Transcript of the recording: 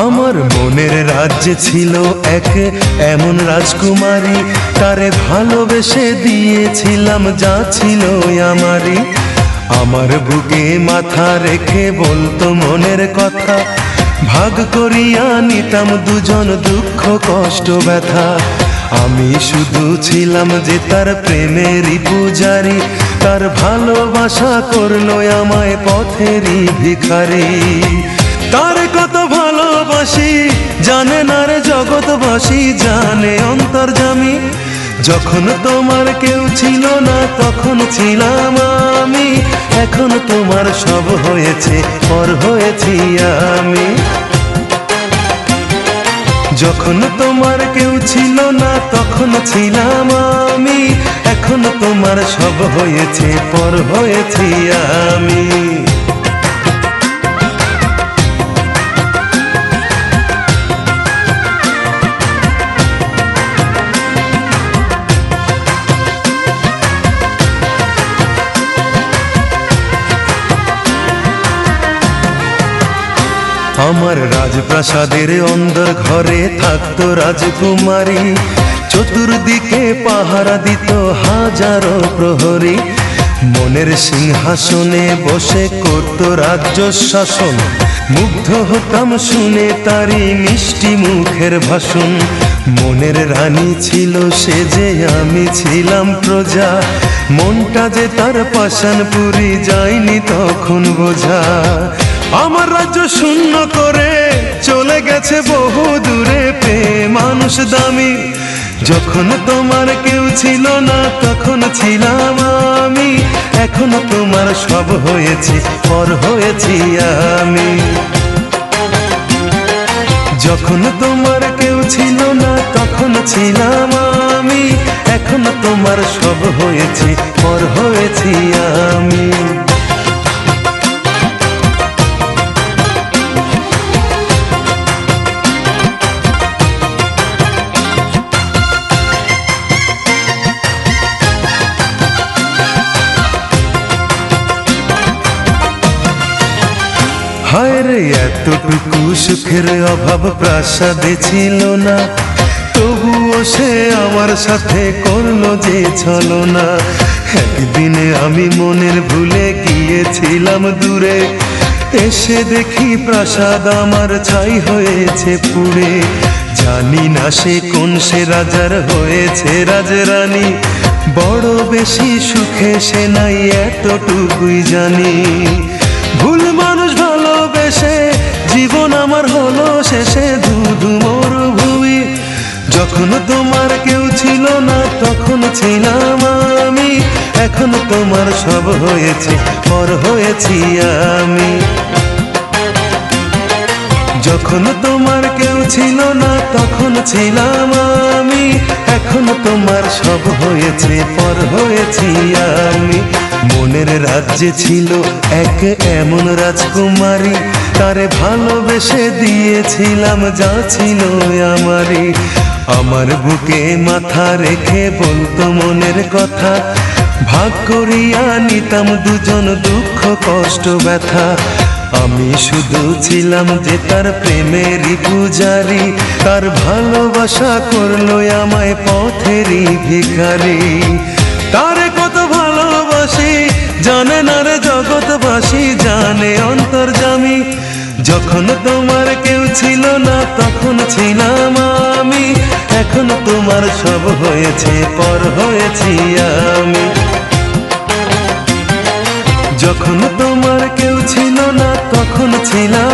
আমার মনের রাজ্যে ছিল এক এমন রাজকুমারী, তারে ভালোবেসে দিয়েছিলাম যা ছিল আমারই। আমার বুকে মাথা রেখে বলতো মনের কথা, ভাগ করিয়া নিতাম দুজন দুঃখ কষ্ট ব্যথা। আমি শুধু ছিলাম যে তার প্রেমেরই পূজারি, তার ভালোবাসা করলো আমায় পথেরই ভিখারি। তার কত ভালোবাসি জানে না রে জগৎবাসী, জানে অন্তর্যামী। যখন তোমার কেউ ছিল না তখন ছিলাম আমি, এখন তোমার সব হয়েছে পর হয়েছি আমি। যখন তোমার কেউ ছিল না তখন ছিলাম আমি, এখন তোমার সব হয়েছে পর হয়েছি আমি। আমার রাজপ্রাসাদের অন্দর ঘরে থাকতো রাজকুমারী, চতুর্দিকে পাহারা দিত হাজারো প্রহরী। মনের সিংহাসনে বসে করত রাজ্য শাসন, মুগ্ধ হতাম শুনে তারি মিষ্টি মুখের ভাষণ। মনের রানী ছিল সে যে আমি ছিলাম প্রজা, মনটা যে তার পাষাণপুরী যায়নি তখন বোঝা। আমার রাজ্য শূন্য করে চলে গেছে বহু দূরে, পেয়ে মানুষ দামি। যখন তোমার কেউ ছিল না তখন ছিলাম আমি, এখন তোমার সব হয়েছে পর হয়েছি আমি। যখন তোমার কেউ ছিল না তখন ছিলাম আমি, এখন তোমার সব হয়েছে পর হয়েছি আমি। হায় রে এতটুকু সুখের অভাব প্রাসাদে ছিল না, তবুও সে আমার সাথে করলো যে ছলনা। একদিনে আমি মনের ভুলে গিয়েছিলাম দূরে, এসে দেখি প্রাসাদ আমার ছাই হয়েছে পুড়ে। জানি না সে কোন সে রাজার হয়েছে রাজরানী, বড় বেশি সুখে সে নাই এতটুকুই জানি। ভুল মানুষ ভালোবেসে জীবন আমার হলো শেষে ধুধু মরুভূমি। যখন তোমার কেউ ছিল না তখন ছিলাম আমি, এখন তোমার সব হয়েছে পর হয়েছি আমি। যখন তোমার কেউ ছিল না তখন ছিলাম আমি, এখন তোমার সব হয়েছে পর হয়েছি আমি। মনের রাজ্যে ছিল এক এমন রাজকুমারী, তারে ভালোবেসে দিয়েছিলাম যা ছিল আমারই। আমার বুকে মাথা রেখে বলতো মনের কথা, ভাগ করিয়া নিতাম দুজন দুঃখ কষ্ট ব্যথা। আমি শুধু ছিলাম যে তার প্রেমেরই পূজারি, তার ভালোবাসা করলো আমায় পথেরই ভিখারি। তারে কত ভালোবাসি জানে না রে জগৎবাসী, জানে অন্তর্যামী। যখন তোমার কেউ ছিল না তখন ছিলাম আমি, এখন তোমার সব হয়েছে পর হয়েছি আমি। যখন তোমার কেউ ছিল না তখন ছিলাম